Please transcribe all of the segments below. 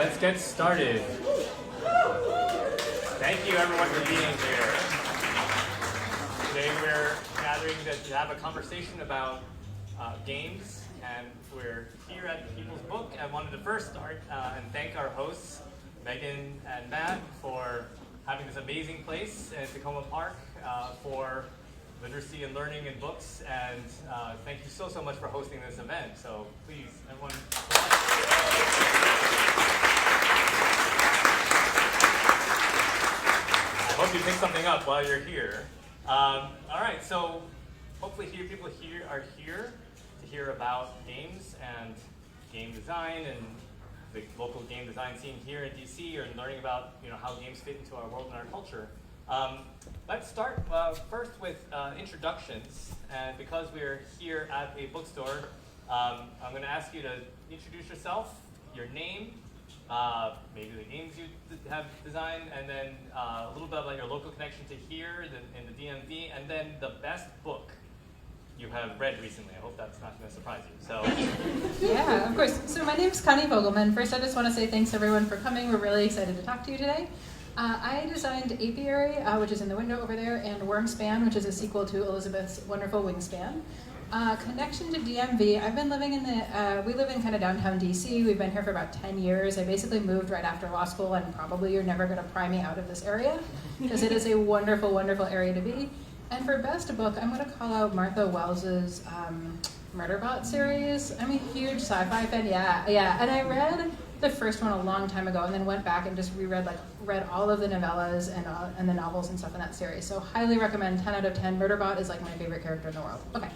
let's get started. Thank you everyone for being here. Today we're gathering to have a conversation about games, and we're here at People's Book. I wanted to first start and thank our hosts, Megan and Matt, for having this amazing place in Takoma Park for literacy and learning and books, and thank you so much for hosting this event. So please, everyone. I hope you pick something up while you're here. All right, so hopefully people here are here to hear about games and game design and the local game design scene here in DC, or learning about how games fit into our world and our culture. Let's start first with introductions, and because we're here at a bookstore, I'm going to ask you to introduce yourself, your name, maybe the games you have designed, and then a little bit about your local connection to here in the DMV, and then the best book you have read recently. I hope that's not going to surprise you. So. Yeah, of course. So my name is Connie Vogelmann. First, I just want to say thanks everyone for coming. We're really excited to talk to you today. I designed Apiary, which is in the window over there, and Wyrmspan, which is a sequel to Elizabeth's wonderful Wingspan. Connection to DMV, I've been living we live in kind of downtown DC. We've been here for about 10 years. I basically moved right after law school, and probably you're never going to pry me out of this area, because it is a wonderful, wonderful area to be. And for best book, I'm going to call out Martha Wells's Murderbot series. I'm a huge sci-fi fan, yeah. And I read the first one a long time ago, and then went back and just read all of the novellas and the novels and stuff in that series. So highly recommend, 10 out of 10. Murderbot is like my favorite character in the world. Okay.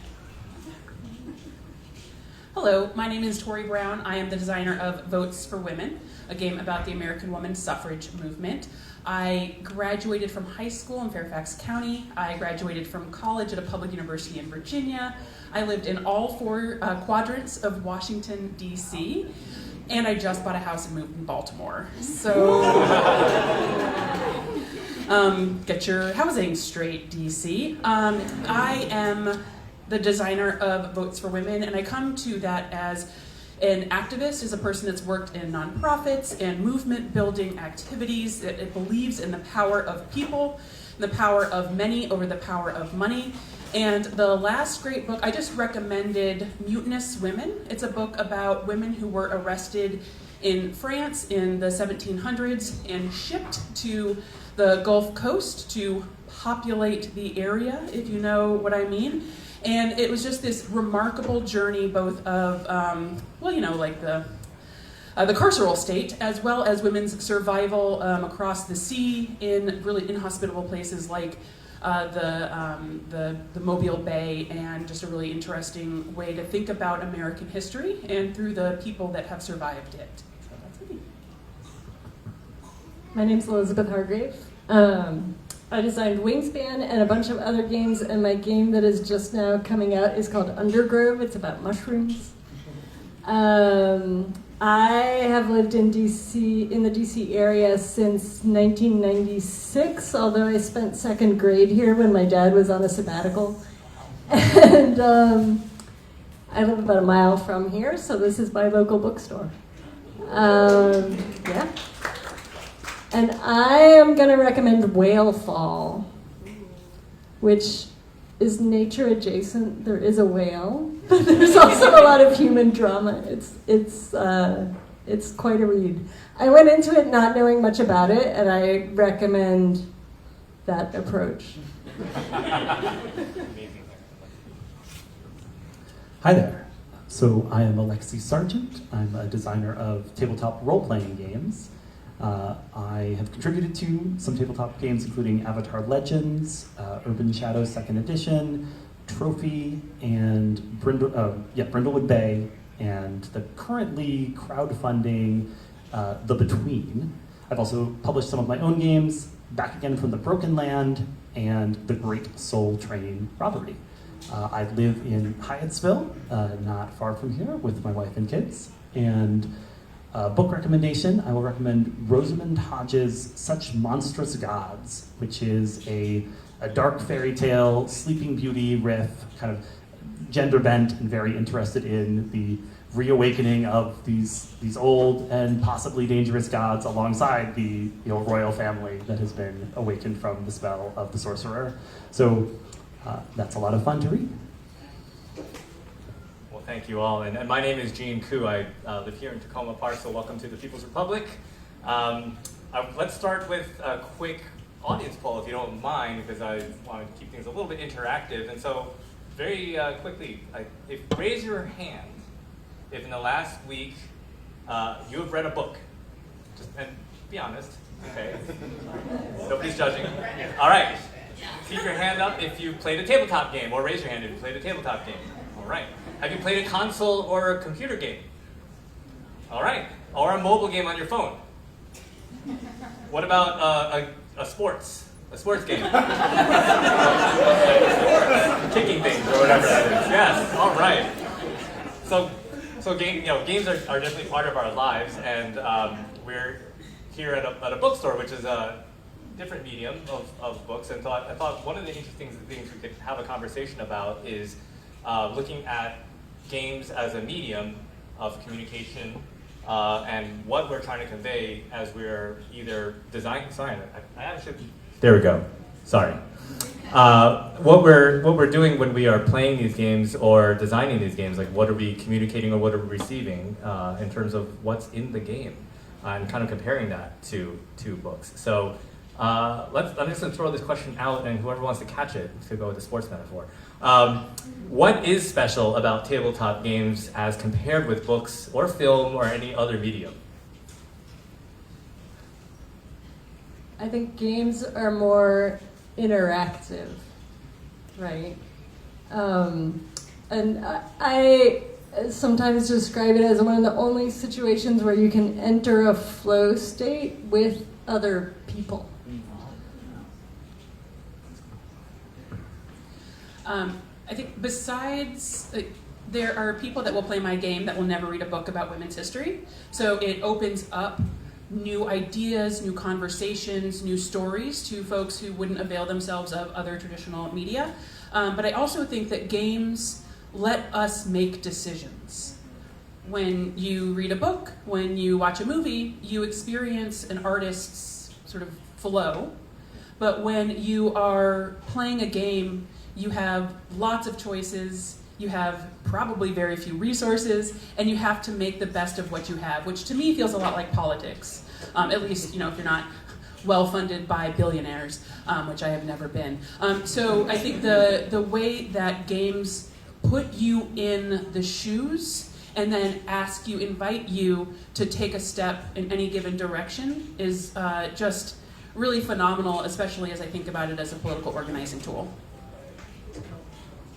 Hello, my name is Tory Brown. I am the designer of Votes for Women, a game about the American women's suffrage movement. I graduated from high school in Fairfax County. I graduated from college at a public university in Virginia. I lived in all four quadrants of Washington, D.C., and I just bought a house and moved in Baltimore. So, get your housing straight, DC. I am the designer of Votes for Women, and I come to that as an activist, as a person that's worked in nonprofits and movement building activities. It believes in the power of people, the power of many over the power of money. And the last great book, I just recommended Mutinous Women. It's a book about women who were arrested in France in the 1700s and shipped to the Gulf Coast to populate the area, if you know what I mean. And it was just this remarkable journey, both of, the carceral state, as well as women's survival across the sea in really inhospitable places like the Mobile Bay, and just a really interesting way to think about American history and through the people that have survived it. So that's me. My name's Elizabeth Hargrave. I designed Wingspan and a bunch of other games, and my game that is just now coming out is called Undergrove. It's about mushrooms. I have lived in the DC area since 1996, although I spent second grade here when my dad was on a sabbatical. And I live about a mile from here, so this is my local bookstore. Yeah. And I am going to recommend Whale Fall, which is nature adjacent. There is a whale, but there's also a lot of human drama. It's quite a read. I went into it not knowing much about it, and I recommend that approach. Hi there. So I am Alexi Sargeant. I'm a designer of tabletop role-playing games. I have contributed to some tabletop games, including Avatar Legends, Urban Shadows 2nd Edition, Trophy, and Brindlewood Bay, and the currently crowdfunding The Between. I've also published some of my own games, Back Again from the Broken Land, and The Great Soul Train Robbery. I live in Hyattsville, not far from here, with my wife and kids. And book recommendation, I will recommend Rosamund Hodges' Such Monstrous Gods, which is a dark fairy tale, Sleeping Beauty riff, kind of gender bent, and very interested in the reawakening of these old and possibly dangerous gods alongside the royal family that has been awakened from the spell of the sorcerer. So that's a lot of fun to read. Well, thank you all. And my name is Gene Koo. I live here in Takoma Park, so welcome to the People's Republic. Let's start with a quick audience poll, if you don't mind, because I want to keep things a little bit interactive. And so, very quickly, raise your hand if in the last week you have read a book. And be honest, okay? Nobody's judging. All right. Keep your hand up if you played a tabletop game, or raise your hand if you played a tabletop game. All right. Have you played a console or a computer game? All right. Or a mobile game on your phone? What about a sports game? Kicking things or whatever that is. Yes. All right. So games are definitely part of our lives, and we're here at a bookstore, which is a different medium of books, and I thought one of the interesting things we could have a conversation about is looking at games as a medium of communication and what we're trying to convey as we're either designing. Sorry, I actually. There we go. Sorry. What we're doing when we are playing these games or designing these games, like what are we communicating or what are we receiving in terms of what's in the game, and kind of comparing that to books. So I'm just going to throw this question out, and whoever wants to catch it, to go with the sports metaphor. What is special about tabletop games as compared with books or film or any other medium? I think games are more interactive, right? And I sometimes describe it as one of the only situations where you can enter a flow state with other people. I think besides, there are people that will play my game that will never read a book about women's history. So it opens up new ideas, new conversations, new stories to folks who wouldn't avail themselves of other traditional media. But I also think that games let us make decisions. When you read a book, when you watch a movie, you experience an artist's sort of flow. But when you are playing a game, you have lots of choices, you have probably very few resources, and you have to make the best of what you have, which to me feels a lot like politics. At least, if you're not well-funded by billionaires, which I have never been. So I think the way that games put you in the shoes and then invite you to take a step in any given direction is just really phenomenal, especially as I think about it as a political organizing tool.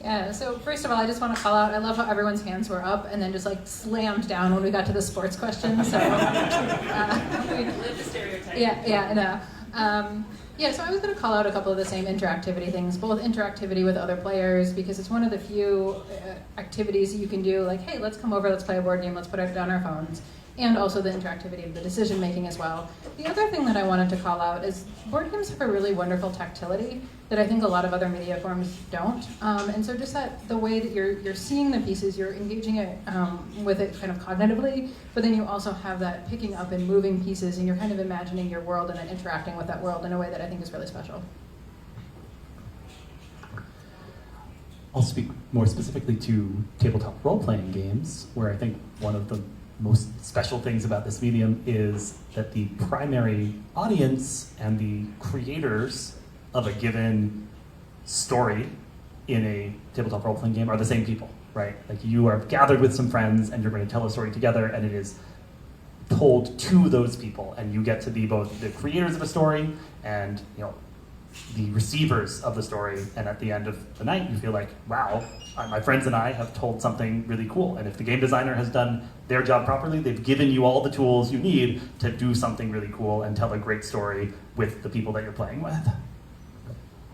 Yeah, so first of all, I just want to call out, I love how everyone's hands were up and then just slammed down when we got to the sports question. So, Live the stereotype. Yeah, I know. So I was going to call out a couple of the same interactivity things, both interactivity with other players, because it's one of the few activities you can do, like, hey, let's come over, let's play a board game, let's put it down our phones, and also the interactivity of the decision making as well. The other thing that I wanted to call out is board games have a really wonderful tactility that I think a lot of other media forms don't. And so just the way that you're seeing the pieces, you're engaging it with it kind of cognitively, but then you also have that picking up and moving pieces, and you're kind of imagining your world and then interacting with that world in a way that I think is really special. I'll speak more specifically to tabletop role-playing games, where I think one of the most special things about this medium is that the primary audience and the creators of a given story in a tabletop role-playing game are the same people, right? Like, you are gathered with some friends and you're going to tell a story together, and it is told to those people, and you get to be both the creators of a story and the receivers of the story, and at the end of the night you feel like, wow, my friends and I have told something really cool. And if the game designer has done their job properly, they've given you all the tools you need to do something really cool and tell a great story with the people that you're playing with.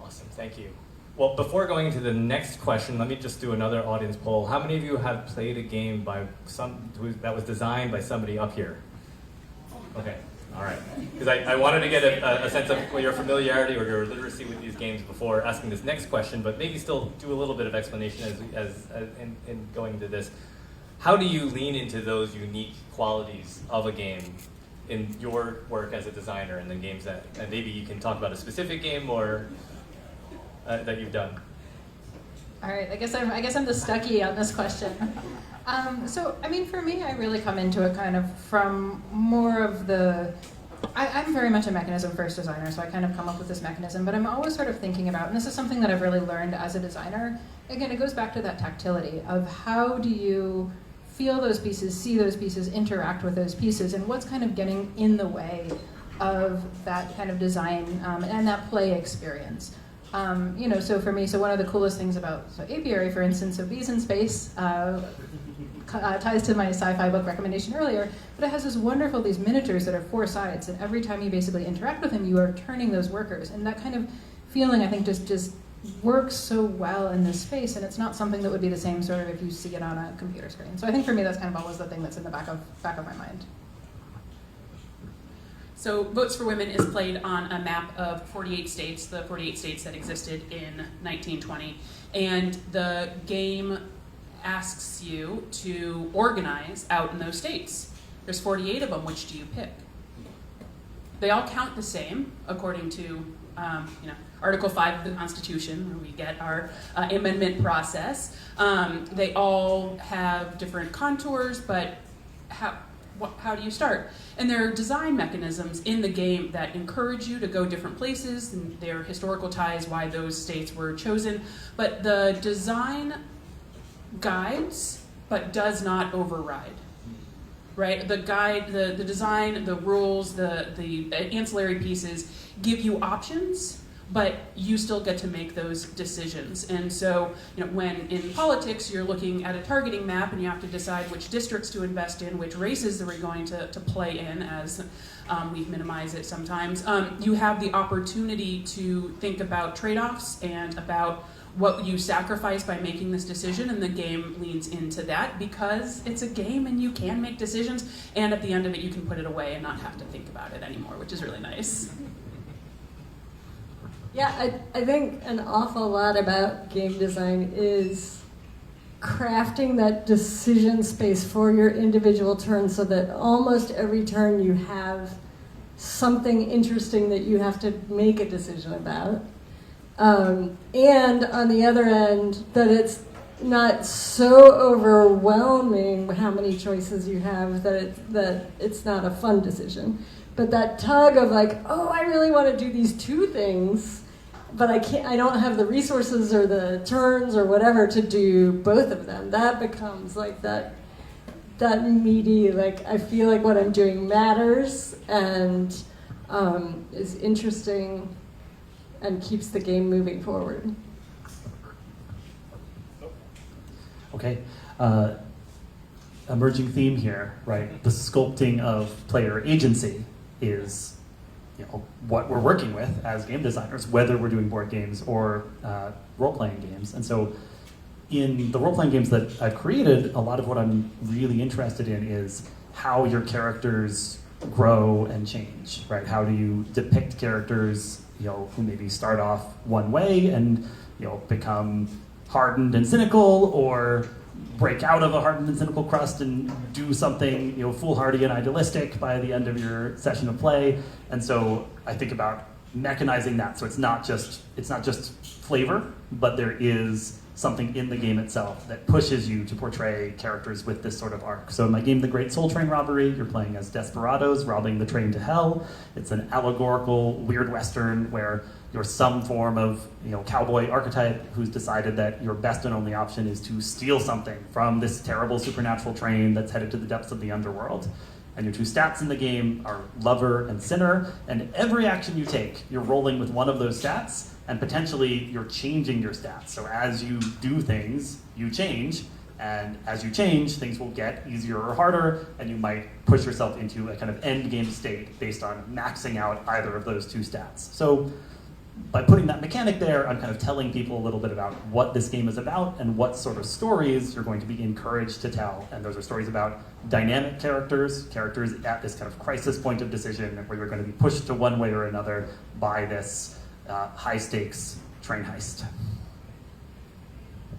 Awesome, thank you. Well, before going into the next question, let me just do another audience poll. How many of you have played a game by that was designed by somebody up here? Okay. All right, because I wanted to get a sense of your familiarity or your literacy with these games before asking this next question, but maybe still do a little bit of explanation as in going into this. how do you lean into those unique qualities of a game in your work as a designer and the games that, and maybe you can talk about a specific game or that you've done. All right, I guess I'm the stucky on this question. So, I mean, for me, I really come into it kind of from more of the, I'm very much a mechanism-first designer, so I kind of come up with this mechanism, but I'm always sort of thinking about, and this is something that I've really learned as a designer, again, it goes back to that tactility of how do you feel those pieces, see those pieces, interact with those pieces, and what's kind of getting in the way of that kind of design and that play experience. You know, so for me, so one of the coolest things about Apiary, for instance, so Bees in Space ties to my sci-fi book recommendation earlier, but it has these miniatures that are 4 sides, and every time you basically interact with them, you are turning those workers, and that kind of feeling, I think, just works so well in this space, and it's not something that would be the same sort of if you see it on a computer screen. So I think for me, that's kind of always the thing that's in the back of my mind. So Votes for Women is played on a map of 48 states, the 48 states that existed in 1920. And the game asks you to organize out in those states. There's 48 of them. Which do you pick? They all count the same, according to Article 5 of the Constitution, where we get our amendment process. They all have different contours, but how do you start? And there are design mechanisms in the game that encourage you to go different places, and there are historical ties why those states were chosen. But the design guides, but does not override. Right? The guide, the design, the rules, the ancillary pieces give you options, but you still get to make those decisions. And so, when in politics you're looking at a targeting map and you have to decide which districts to invest in, which races that we're going to play in, as we minimize it sometimes, you have the opportunity to think about trade-offs and about what you sacrifice by making this decision, and the game leans into that because it's a game and you can make decisions, and at the end of it you can put it away and not have to think about it anymore, which is really nice. Yeah, I think an awful lot about game design is crafting that decision space for your individual turn so that almost every turn you have something interesting that you have to make a decision about. And on the other end, that it's not so overwhelming how many choices you have that it's not a fun decision. But that tug of like, oh, I really want to do these 2 things, but I don't have the resources or the turns or whatever to do both of them. That becomes like that meaty, like I feel like what I'm doing matters and is interesting and keeps the game moving forward. Okay. Emerging theme here, right? The sculpting of player agency is what we're working with as game designers, whether we're doing board games or role-playing games. And so in the role-playing games that I've created, a lot of what I'm really interested in is how your characters grow and change, right? How do you depict characters, who maybe start off one way and, become hardened and cynical, or break out of a hardened and cynical crust and do something, foolhardy and idealistic by the end of your session of play. And so I think about mechanizing that, so it's not just flavor, but there is something in the game itself that pushes you to portray characters with this sort of arc. So in my game, The Great Soul Train Robbery, you're playing as desperados robbing the train to hell. It's an allegorical weird western where you're some form of cowboy archetype who's decided that your best and only option is to steal something from this terrible supernatural train that's headed to the depths of the underworld. And your 2 stats in the game are lover and sinner, and every action you take, you're rolling with one of those stats, and potentially you're changing your stats. So as you do things, you change, and as you change, things will get easier or harder, and you might push yourself into a kind of end game state based on maxing out either of those 2 stats. So by putting that mechanic there, I'm kind of telling people a little bit about what this game is about and what sort of stories you're going to be encouraged to tell. And those are stories about dynamic characters at this kind of crisis point of decision where you're going to be pushed to one way or another by this high-stakes train heist.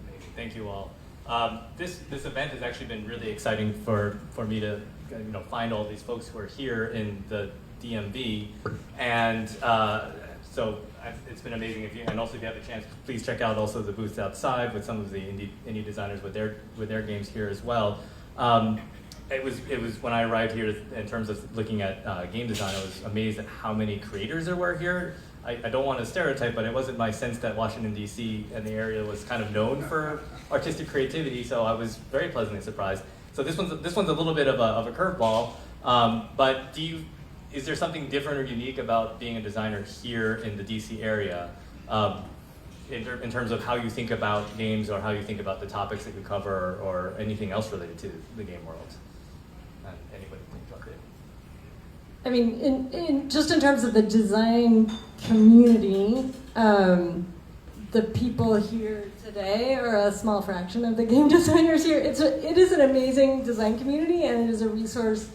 Amazing. Thank you all. This event has actually been really exciting for me to find all these folks who are here in the DMV, and so it's been amazing. And also if you have a chance, please check out also the booths outside with some of the indie designers with their games here as well. It was when I arrived here in terms of looking at game design, I was amazed at how many creators there were here. I don't want to stereotype, but it wasn't my sense that Washington, D.C. and the area was kind of known for artistic creativity, so I was very pleasantly surprised. So this one's a little bit of a curveball, but is there something different or unique about being a designer here in the D.C. area in terms of how you think about games or how you think about the topics that you cover or anything else related to the game world? Anybody can jump in. I mean, just in terms of the design community, the people here today are a small fraction of the game designers here. It is an amazing design community, and it is a resource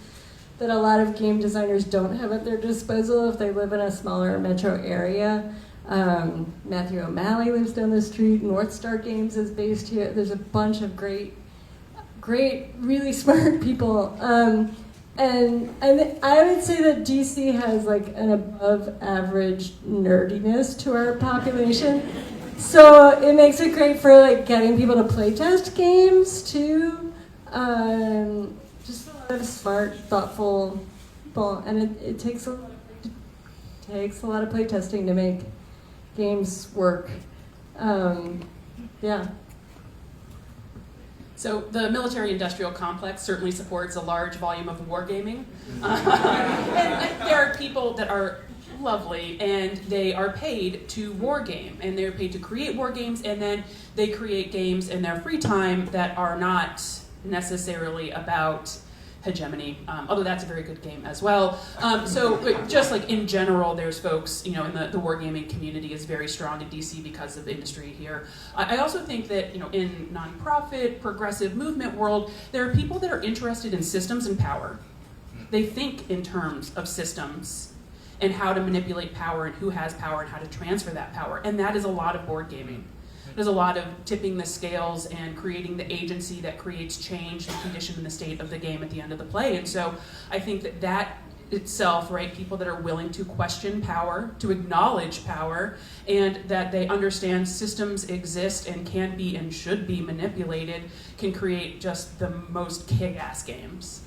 that a lot of game designers don't have at their disposal if they live in a smaller metro area. Matthew O'Malley lives down the street. North Star Games is based here. There's a bunch of great, really smart people. And I would say that DC has like an above average nerdiness to our population. So it makes it great for like getting people to play test games too. Just a lot of smart, thoughtful people. And it takes a lot of play testing to make games work. Yeah. So the military-industrial complex certainly supports a large volume of wargaming. And there are people that are lovely, and they are paid to wargame, and they're paid to create war games, and then they create games in their free time that are not necessarily about hegemony, although that's a very good game as well. So just like in general, there's folks, in the wargaming community is very strong in DC because of industry here. I also think that, in nonprofit, progressive movement world, there are people that are interested in systems and power. They think in terms of systems and how to manipulate power and who has power and how to transfer that power. And that is a lot of board gaming. There's a lot of tipping the scales and creating the agency that creates change and condition in the state of the game at the end of the play. And so I think that itself, right, people that are willing to question power, to acknowledge power, and that they understand systems exist and can be and should be manipulated, can create just the most kick-ass games.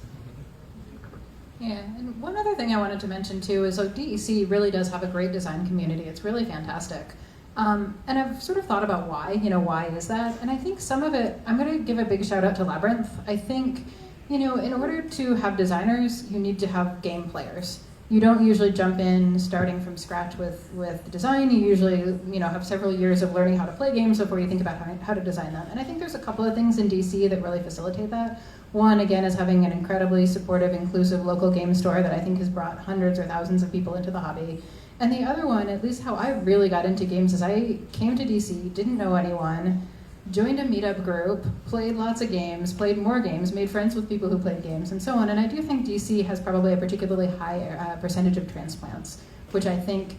Yeah, and one other thing I wanted to mention too is DEC really does have a great design community. It's really fantastic. And I've sort of thought about why, why is that? And I think some of it, I'm going to give a big shout out to Labyrinth. I think, in order to have designers, you need to have game players. You don't usually jump in starting from scratch with design. You usually, have several years of learning how to play games before you think about how to design them. And I think there's a couple of things in DC that really facilitate that. One, again, is having an incredibly supportive, inclusive local game store that I think has brought hundreds or thousands of people into the hobby. And the other one, at least how I really got into games, is I came to DC, didn't know anyone, joined a meetup group, played lots of games, played more games, made friends with people who played games, and so on. And I do think DC has probably a particularly high percentage of transplants, which I think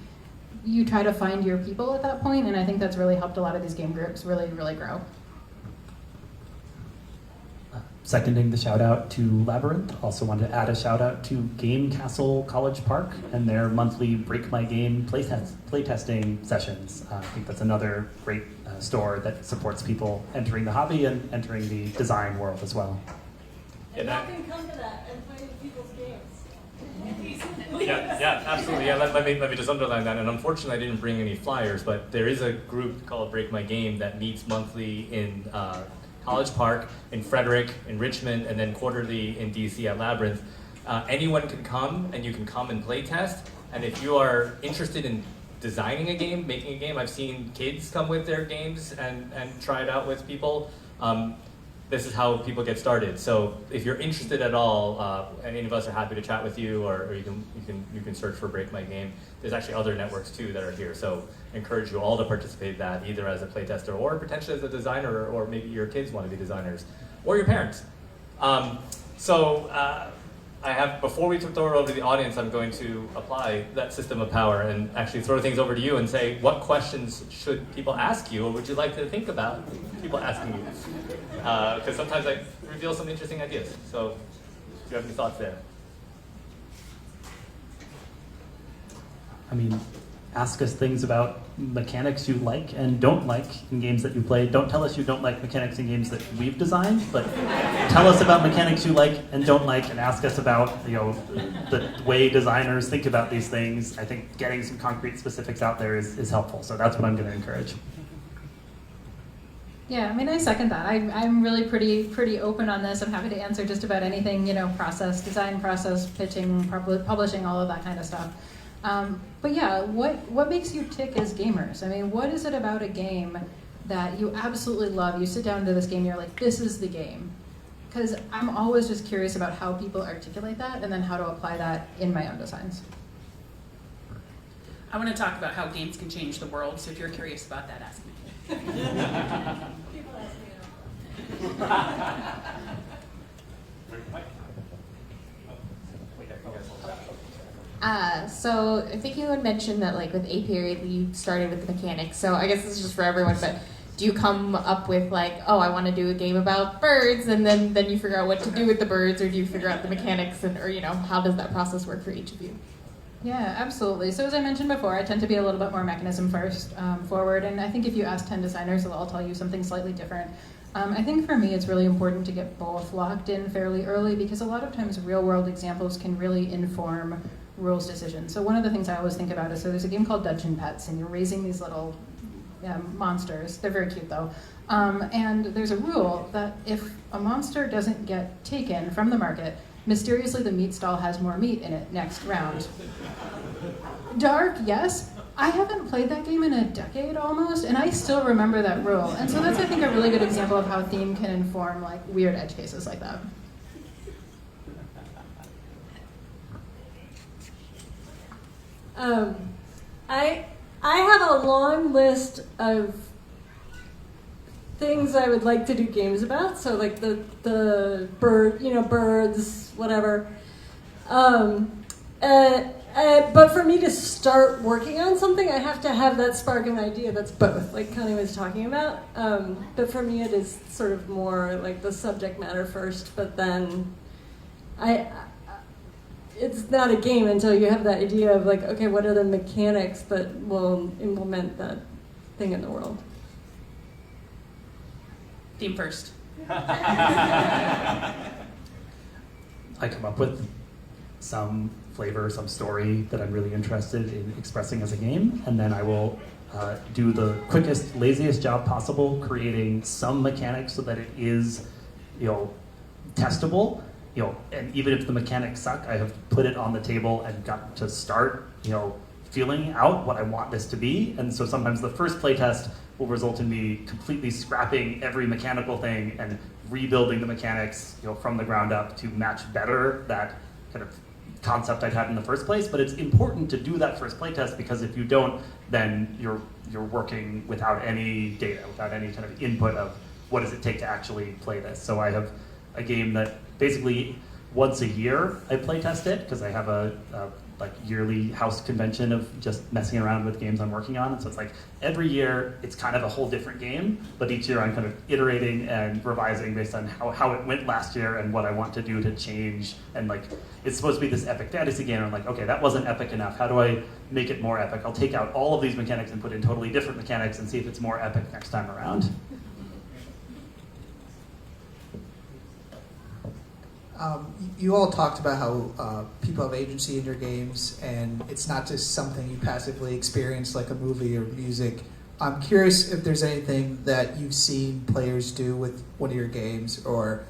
you try to find your people at that point, and I think that's really helped a lot of these game groups really, really grow. Seconding the shout out to Labyrinth, also wanted to add a shout out to Game Castle College Park and their monthly Break My Game playtesting sessions. I think that's another great store that supports people entering the hobby and entering the design world as well. And y'all can come to that and play people's games. Yeah, absolutely. Yeah, let me just underline that. And unfortunately, I didn't bring any flyers, but there is a group called Break My Game that meets monthly in College Park, in Frederick, in Richmond, and then quarterly in DC at Labyrinth. Anyone can come, and you can come and play test. And if you are interested in designing a game, making a game, I've seen kids come with their games and try it out with people. This is how people get started. So if you're interested at all, any of us are happy to chat with you, or you can search for Break My Game. There's actually other networks too that are here. So I encourage you all to participate in that, either as a playtester or potentially as a designer, or maybe your kids want to be designers, or your parents. I I have, before we throw it over to the audience, I'm going to apply that system of power and actually throw things over to you and say, what questions should people ask you, or would you like to think about people asking you? Because sometimes I reveal some interesting ideas. So, do you have any thoughts there? I mean, ask us things about mechanics you like and don't like in games that you play. Don't tell us you don't like mechanics in games that we've designed, but tell us about mechanics you like and don't like, and ask us about, you know, the way designers think about these things. I think getting some concrete specifics out there is helpful, so that's what I'm going to encourage. Yeah, I mean, I second that. I'm really pretty open on this. I'm happy to answer just about anything, you know, process, design process, pitching, publishing, all of that kind of stuff. But yeah, what makes you tick as gamers? I mean, what is it about a game that you absolutely love? You sit down to this game, you're like, this is the game. Because I'm always just curious about how people articulate that and then how to apply that in my own designs. I want to talk about how games can change the world, so if you're curious about that, ask me. So I think you had mentioned that, like, with Apiary, you started with the mechanics. So I guess this is just for everyone, but do you come up with, like, oh, I want to do a game about birds, and then you figure out what to do with the birds, or do you figure out the mechanics, and, or, you know, how does that process work for each of you? Yeah, absolutely. So as I mentioned before, I tend to be a little bit more mechanism first forward, and I think if you ask 10 designers, they'll all tell you something slightly different. I think for me, it's really important to get both locked in fairly early, because a lot of times real-world examples can really inform rules decisions. So one of the things I always think about is, so there's a game called Dungeon Pets, and you're raising these little monsters. They're very cute, though. And there's a rule that if a monster doesn't get taken from the market, mysteriously the meat stall has more meat in it next round. Dark, yes. I haven't played that game in a decade almost, and I still remember that rule. And so that's, I think, a really good example of how theme can inform, like, weird edge cases like that. I have a long list of things I would like to do games about. So like the bird, you know, birds, whatever. But for me to start working on something, I have to have that spark of an idea that's both, like Connie was talking about. But for me, it is sort of more like the subject matter first, but then it's not a game until you have that idea of, like, okay, what are the mechanics that will implement that thing in the world? Theme first. I come up with some flavor, some story that I'm really interested in expressing as a game, and then I will do the quickest, laziest job possible, creating some mechanics so that it is, you know, testable. You know, and even if the mechanics suck, I have put it on the table and got to start, you know, feeling out what I want this to be. And so sometimes the first playtest will result in me completely scrapping every mechanical thing and rebuilding the mechanics, you know, from the ground up to match better that kind of concept I'd had in the first place. But it's important to do that first playtest, because if you don't, then you're working without any data, without any kind of input of what does it take to actually play this. So I have a game that basically once a year I play test it, because I have a like yearly house convention of just messing around with games I'm working on. And so it's like every year it's kind of a whole different game, but each year I'm kind of iterating and revising based on how it went last year and what I want to do to change. And like, it's supposed to be this epic fantasy game. I'm like, okay, that wasn't epic enough. How do I make it more epic? I'll take out all of these mechanics and put in totally different mechanics and see if it's more epic next time around. You all talked about how people have agency in your games, and it's not just something you passively experience like a movie or music. I'm curious if there's anything that you've seen players do with one of your games, or,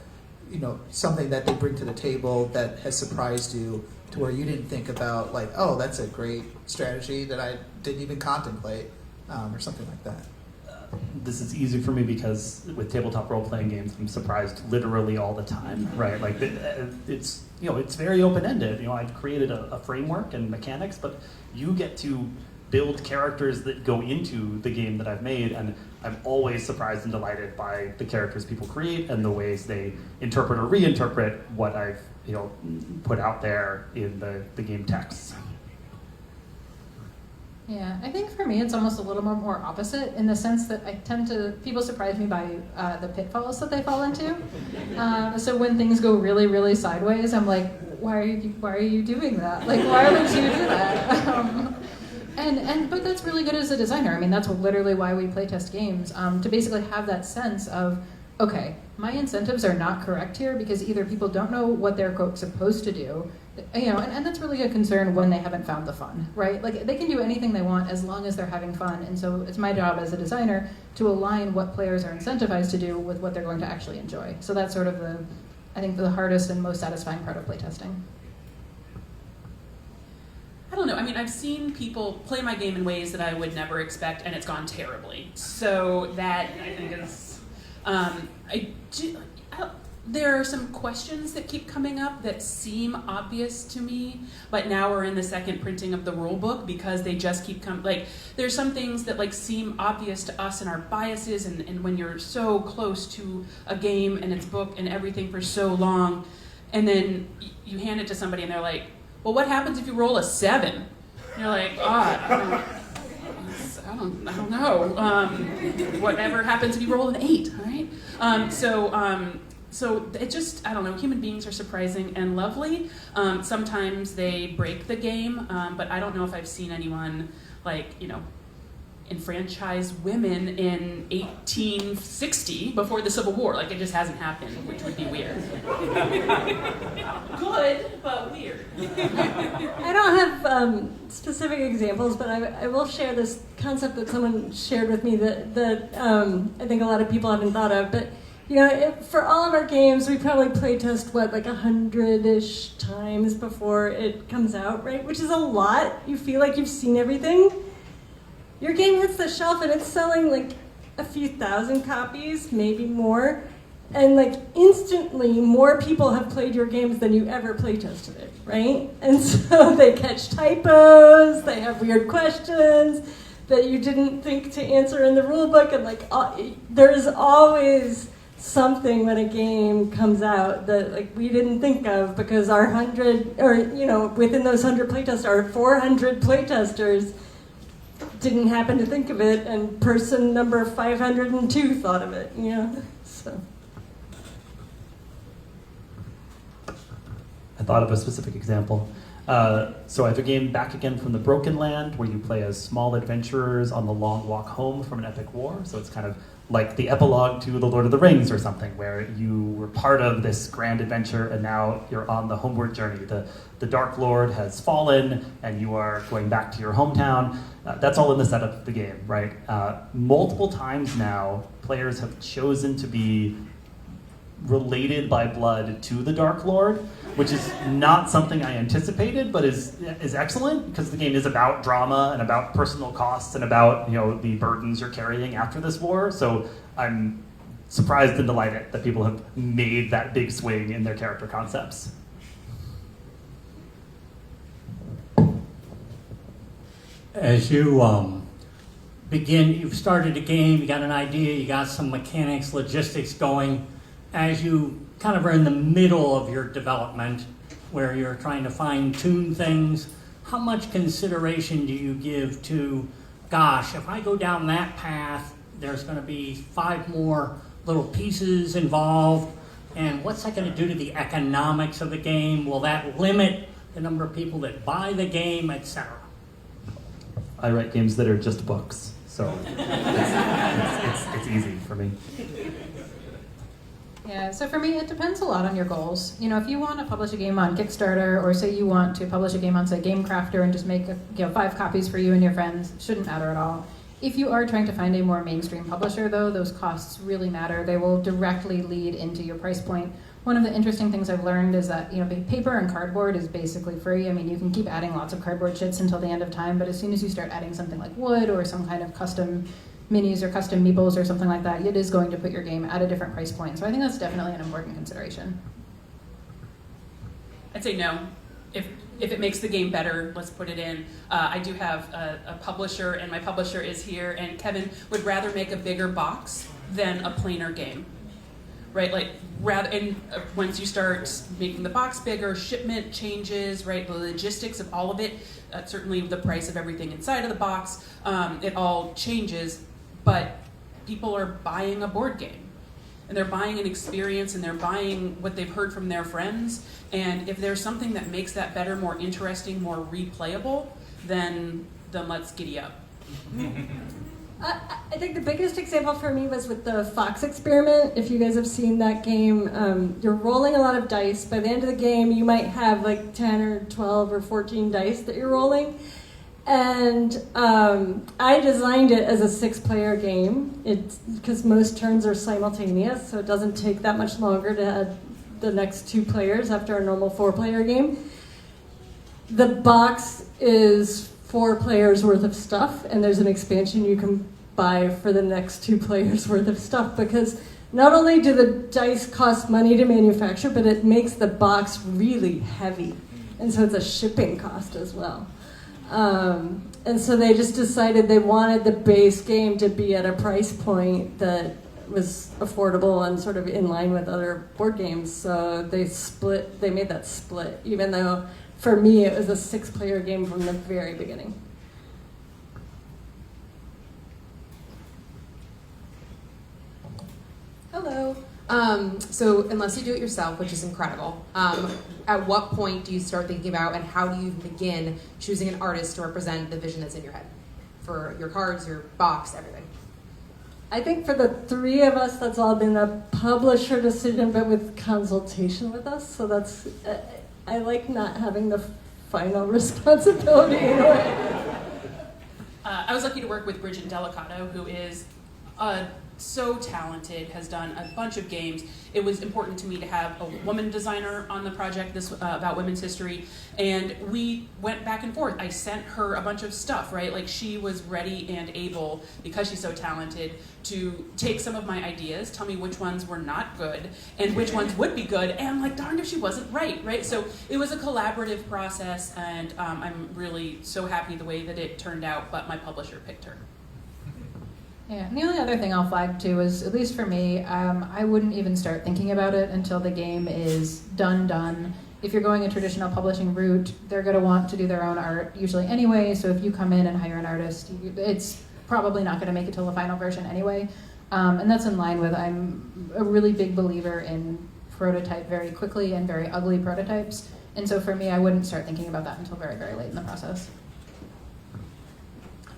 you know, something that they bring to the table that has surprised you to where you didn't think about, like, oh, that's a great strategy that I didn't even contemplate, or something like that. This is easy for me because with tabletop role-playing games, I'm surprised literally all the time, right? Like, it's, you know, it's very open-ended. You know, I've created a framework and mechanics, but you get to build characters that go into the game that I've made, and I'm always surprised and delighted by the characters people create and the ways they interpret or reinterpret what I've put out there in the game text. Yeah, I think for me it's almost a little more opposite in the sense that people surprise me by the pitfalls that they fall into. So when things go really, really sideways, I'm like, why are you doing that? Like, why would you do that? But that's really good as a designer. I mean, that's literally why we playtest games, to basically have that sense of, okay, my incentives are not correct here because either people don't know what they're quote supposed to do, and that's really a concern when they haven't found the fun, right? Like they can do anything they want as long as they're having fun, and so it's my job as a designer to align what players are incentivized to do with what they're going to actually enjoy. So that's sort of I think the hardest and most satisfying part of playtesting. I don't know. I mean, I've seen people play my game in ways that I would never expect, and it's gone terribly. So that, I think, is... there are some questions that keep coming up that seem obvious to me, but now we're in the second printing of the rule book because they just keep coming. Like, there's some things that like seem obvious to us and our biases, and when you're so close to a game and its book and everything for so long, and then you hand it to somebody and they're like, well, what happens if you roll a 7? And you're like, I don't know. Whatever happens if you roll an 8, all right? So it just, I don't know, human beings are surprising and lovely. Sometimes they break the game, but I don't know if I've seen anyone enfranchise women in 1860 before the Civil War. Like, it just hasn't happened, which would be weird. Good, but weird. I don't have specific examples, but I will share this concept that someone shared with me that I think a lot of people haven't thought of. But for all of our games, we probably playtest like 100-ish times before it comes out, right? Which is a lot. You feel like you've seen everything. Your game hits the shelf and it's selling like a few thousand copies, maybe more. And like instantly more people have played your games than you ever playtested it, right? And so they catch typos, they have weird questions that you didn't think to answer in the rule book, and like there's always something when a game comes out that like we didn't think of because our 100, or within those 100 playtesters, our 400 playtesters didn't happen to think of it, and person number 502 thought of it, so. I thought of a specific example. So I have a game, Back Again from the Broken Land, where you play as small adventurers on the long walk home from an epic war. So it's kind of like the epilogue to The Lord of the Rings or something, where you were part of this grand adventure and now you're on the homeward journey. The Dark Lord has fallen and you are going back to your hometown. That's all in the setup of the game, right? Multiple times now, players have chosen to be related by blood to the Dark Lord, which is not something I anticipated, but is excellent because the game is about drama and about personal costs and about the burdens you're carrying after this war. So I'm surprised and delighted that people have made that big swing in their character concepts. As you begin, you've started a game, you got an idea, you got some mechanics, logistics going. As you kind of are in the middle of your development, where you're trying to fine-tune things, how much consideration do you give to, gosh, if I go down that path, there's going to be 5 more little pieces involved, and what's that going to do to the economics of the game? Will that limit the number of people that buy the game, etc.? I write games that are just books, so it's easy for me. Yeah, so for me, it depends a lot on your goals. If you want to publish a game on Kickstarter, or say you want to publish a game on, say, Game Crafter and just make 5 copies for you and your friends, shouldn't matter at all. If you are trying to find a more mainstream publisher, though, those costs really matter. They will directly lead into your price point. One of the interesting things I've learned is that paper and cardboard is basically free. I mean, you can keep adding lots of cardboard chits until the end of time, but as soon as you start adding something like wood or some kind of custom minis or custom meeples or something like that, it is going to put your game at a different price point. So I think that's definitely an important consideration. I'd say no. If it makes the game better, let's put it in. I do have a publisher, and my publisher is here, and Kevin would rather make a bigger box than a plainer game. right? Like once you start making the box bigger, shipment changes, right? The logistics of all of it, certainly the price of everything inside of the box, it all changes. But people are buying a board game, and they're buying an experience, and they're buying what they've heard from their friends. And if there's something that makes that better, more interesting, more replayable, then let's giddy up. I think the biggest example for me was with the Fox experiment. If you guys have seen that game, you're rolling a lot of dice. By the end of the game, you might have like 10 or 12 or 14 dice that you're rolling. And I designed it as a 6-player game. It's because most turns are simultaneous, so it doesn't take that much longer to add the next 2 players after a normal 4-player game. The box is 4 players worth of stuff, and there's an expansion you can buy for the next 2 players worth of stuff, because not only do the dice cost money to manufacture, but it makes the box really heavy, and so it's a shipping cost as well. And so they just decided they wanted the base game to be at a price point that was affordable and sort of in line with other board games, so they made that split, even though for me, it was a 6-player game from the very beginning. Hello. So unless you do it yourself, which is incredible, at what point do you start thinking about, and how do you begin choosing an artist to represent the vision that's in your head for your cards, your box, everything? I think for the 3 of us, that's all been a publisher decision, but with consultation with us. So that's... I like not having the final responsibility in a way. I was lucky to work with Bridget Delicato, who is so talented, has done a bunch of games. It was important to me to have a woman designer on the project, this about women's history, and we went back and forth. I sent her a bunch of stuff, right? Like, she was ready and able, because she's so talented, to take some of my ideas, tell me which ones were not good, and which ones would be good, and like, darned if she wasn't right? So it was a collaborative process, and I'm really so happy the way that it turned out, but my publisher picked her. Yeah, and the only other thing I'll flag too is, at least for me, I wouldn't even start thinking about it until the game is done. If you're going a traditional publishing route, they're going to want to do their own art usually anyway, so if you come in and hire an artist, it's probably not going to make it till the final version anyway. And that's in line with, I'm a really big believer in prototype very quickly and very ugly prototypes, and so for me, I wouldn't start thinking about that until very, very late in the process.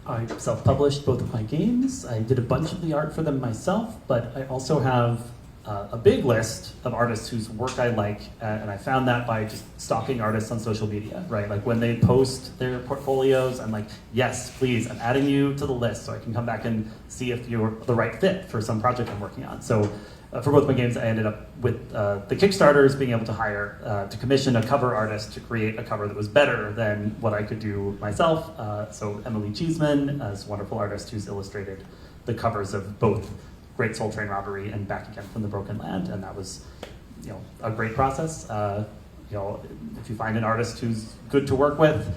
I self-published both of my games. I did a bunch of the art for them myself, but I also have a big list of artists whose work I like, and I found that by just stalking artists on social media, right? Like, when they post their portfolios, I'm like, yes, please, I'm adding you to the list so I can come back and see if you're the right fit for some project I'm working on. So for both my games, I ended up with the Kickstarters being able to hire, to commission a cover artist to create a cover that was better than what I could do myself. So Emily Cheeseman is a wonderful artist who's illustrated the covers of both Great Soul Train Robbery and Back Again from the Broken Land, and that was, a great process. If you find an artist who's good to work with,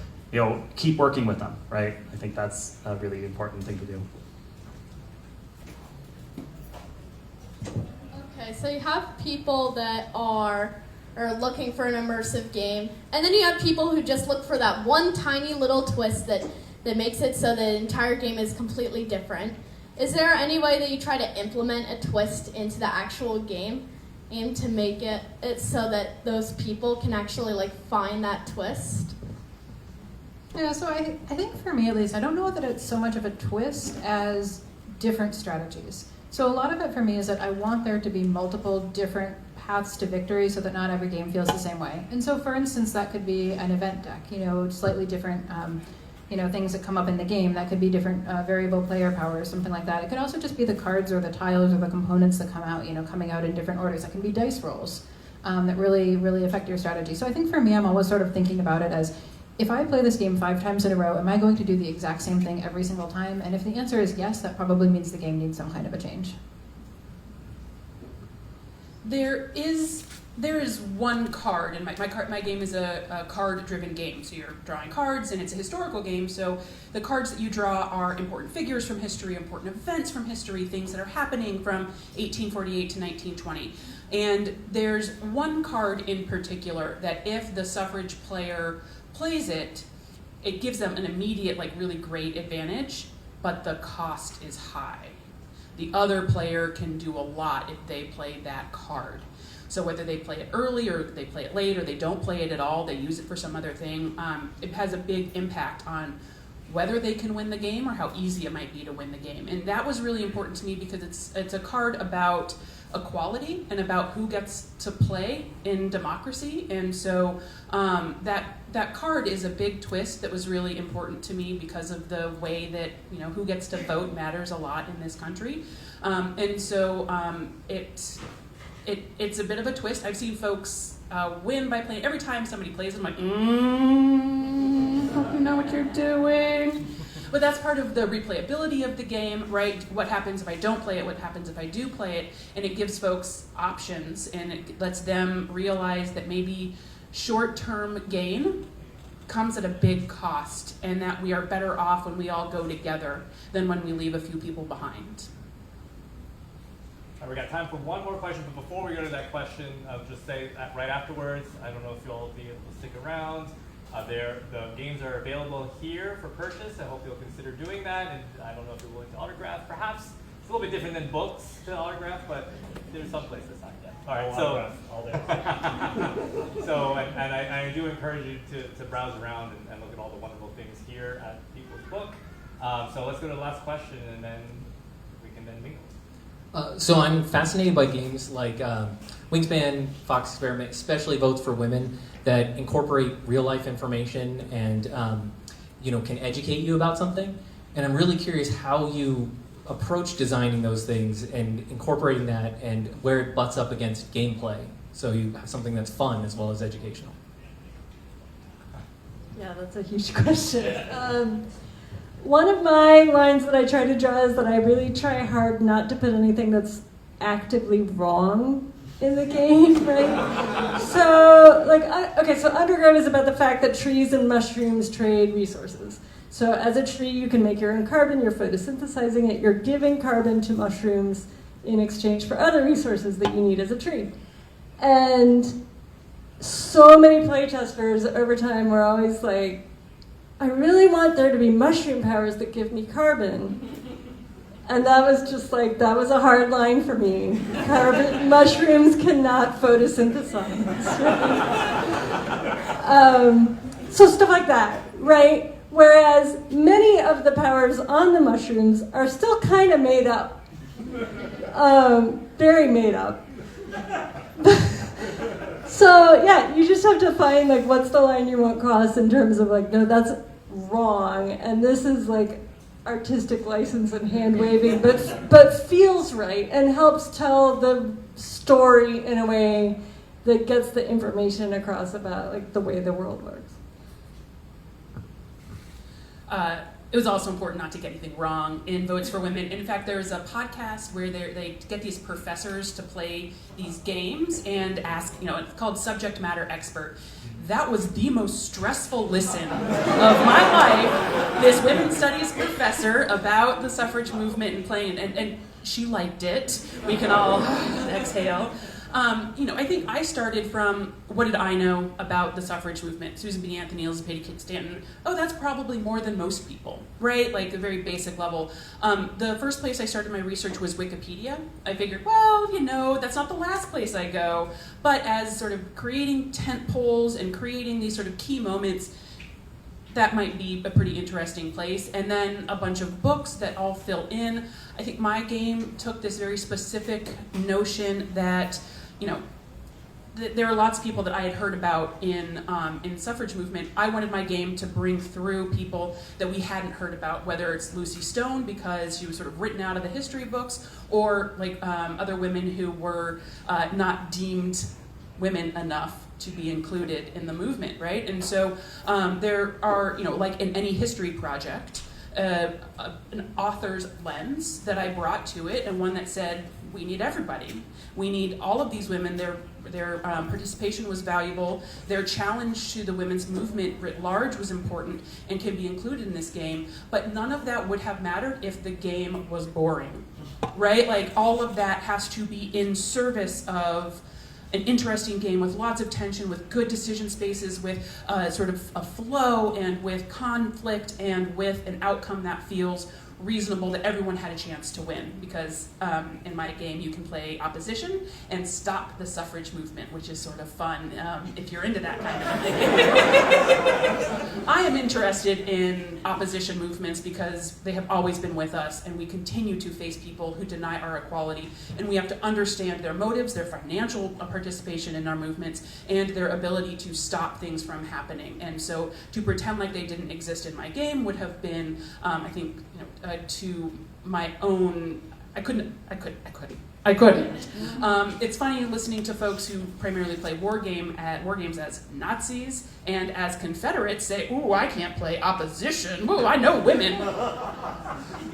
keep working with them, right? I think that's a really important thing to do. Okay, so you have people that are looking for an immersive game, and then you have people who just look for that one tiny little twist that makes it so the entire game is completely different. Is there any way that you try to implement a twist into the actual game and to make it so that those people can actually find that twist? Yeah, so I think for me at least, I don't know that it's so much of a twist as different strategies. So a lot of it for me is that I want there to be multiple different paths to victory so that not every game feels the same way. And so for instance, that could be an event deck, slightly different things that come up in the game. That could be different variable player powers, something like that. It could also just be the cards or the tiles or the components that come out, coming out in different orders. That can be dice rolls that really, really affect your strategy. So I think for me, I'm always sort of thinking about it as, if I play this game 5 times in a row, am I going to do the exact same thing every single time? And if the answer is yes, that probably means the game needs some kind of a change. There is there is one card, and my game is a card-driven game. So you're drawing cards, and it's a historical game. So the cards that you draw are important figures from history, important events from history, things that are happening from 1848 to 1920. And there's one card in particular that if the suffrage player plays it, it gives them an immediate, like, really great advantage, but the cost is high. The other player can do a lot if they play that card. So whether they play it early or they play it late or they don't play it at all, they use it for some other thing, it has a big impact on whether they can win the game or how easy it might be to win the game. And that was really important to me because it's a card about equality and about who gets to play in democracy. And so that card is a big twist that was really important to me because of the way that, who gets to vote matters a lot in this country. And so it's a bit of a twist. I've seen folks win by playing. Every time somebody plays it, I'm like, hope you know what you're doing. But that's part of the replayability of the game, right? What happens if I don't play it? What happens if I do play it? And it gives folks options, and it lets them realize that maybe short-term gain comes at a big cost, and that we are better off when we all go together than when we leave a few people behind. All right, we got time for one more question, but before we go to that question, I'll just say right afterwards, I don't know if you'll be able to stick around. The games are available here for purchase. I hope you'll consider doing that. And I don't know if you're willing to autograph. Perhaps it's a little bit different than books to autograph, but there's some places not yet. All right, all day. So, and I do encourage you to browse around and look at all the wonderful things here at People's Book. So let's go to the last question, and then we can then mingle. So I'm fascinated by games like Wingspan, Fox Experiment, especially Votes for Women, that incorporate real-life information and can educate you about something. And I'm really curious how you approach designing those things and incorporating that and where it butts up against gameplay. So you have something that's fun as well as educational. Yeah, that's a huge question. One of my lines that I try to draw is that I really try hard not to put anything that's actively wrong in the game, right? So, so Undergrove is about the fact that trees and mushrooms trade resources. So as a tree, you can make your own carbon, you're photosynthesizing it, you're giving carbon to mushrooms in exchange for other resources that you need as a tree. And so many playtesters over time were always like, I really want there to be mushroom powers that give me carbon. And that was just that was a hard line for me. Mushrooms cannot photosynthesize. So stuff like that, right? Whereas many of the powers on the mushrooms are still kind of made up. Very made up. So yeah, you just have to find what's the line you won't cross in terms of no, that's wrong, and this is artistic license and hand waving, but feels right and helps tell the story in a way that gets the information across about the way the world works. It was also important not to get anything wrong in Votes for Women. In fact, there's a podcast where they get these professors to play these games and ask, it's called Subject Matter Expert. That was the most stressful listen of my life. This women's studies professor about the suffrage movement and playing, and she liked it. We can all exhale. I think I started from, what did I know about the suffrage movement? Susan B. Anthony, Elizabeth Kate Stanton. Oh, that's probably more than most people, right? A very basic level. The first place I started my research was Wikipedia. I figured, that's not the last place I go. But as sort of creating tent poles and creating these sort of key moments, that might be a pretty interesting place. And then a bunch of books that all fill in. I think my game took this very specific notion that, there are lots of people that I had heard about in suffrage movement. I wanted my game to bring through people that we hadn't heard about, whether it's Lucy Stone because she was sort of written out of the history books, or other women who were not deemed women enough to be included in the movement, right? And so there are, in any history project, an author's lens that I brought to it, and one that said, we need everybody. We need all of these women. Their participation was valuable. Their challenge to the women's movement writ large was important and can be included in this game. But none of that would have mattered if the game was boring, right? Like, all of that has to be in service of an interesting game with lots of tension, with good decision spaces, with sort of a flow, and with conflict, and with an outcome that feels reasonable, that everyone had a chance to win. Because in my game, you can play opposition and stop the suffrage movement, which is sort of fun if you're into that kind of thing. I am interested in opposition movements because they have always been with us, and we continue to face people who deny our equality, and we have to understand their motives, their financial participation in our movements, and their ability to stop things from happening. And so to pretend like they didn't exist in my game would have been, I think, to my own, I couldn't. It's funny listening to folks who primarily play war games as Nazis and as Confederates say, ooh, I can't play opposition, ooh, I know women,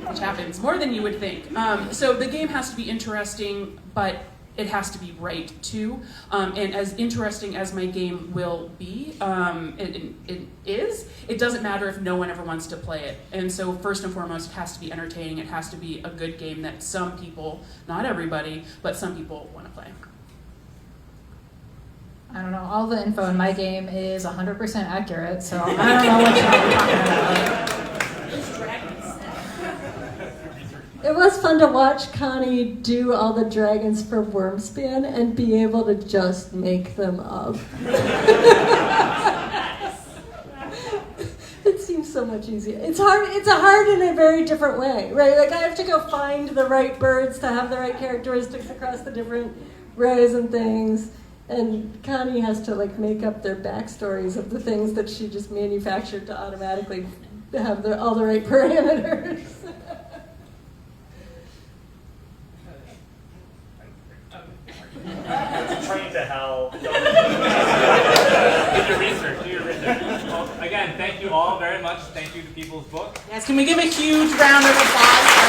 which happens more than you would think. So the game has to be interesting, but it has to be right too. And as interesting as my game will be, it doesn't matter if no one ever wants to play it. And so first and foremost, it has to be entertaining. It has to be a good game that some people, not everybody, but some people want to play. I don't know, all the info in my game is 100% accurate, so I don't know what you're talking about. It was fun to watch Connie do all the dragons for Wyrmspan and be able to just make them up. It seems so much easier. It's hard in a very different way, right? Like, I have to go find the right birds to have the right characteristics across the different rows and things. And Connie has to like make up their backstories of the things that she just manufactured to automatically have all the right parameters. Train to hell. Do your research. Well, again, thank you all very much. Thank you to People's Book. Yes, can we give a huge round of applause for our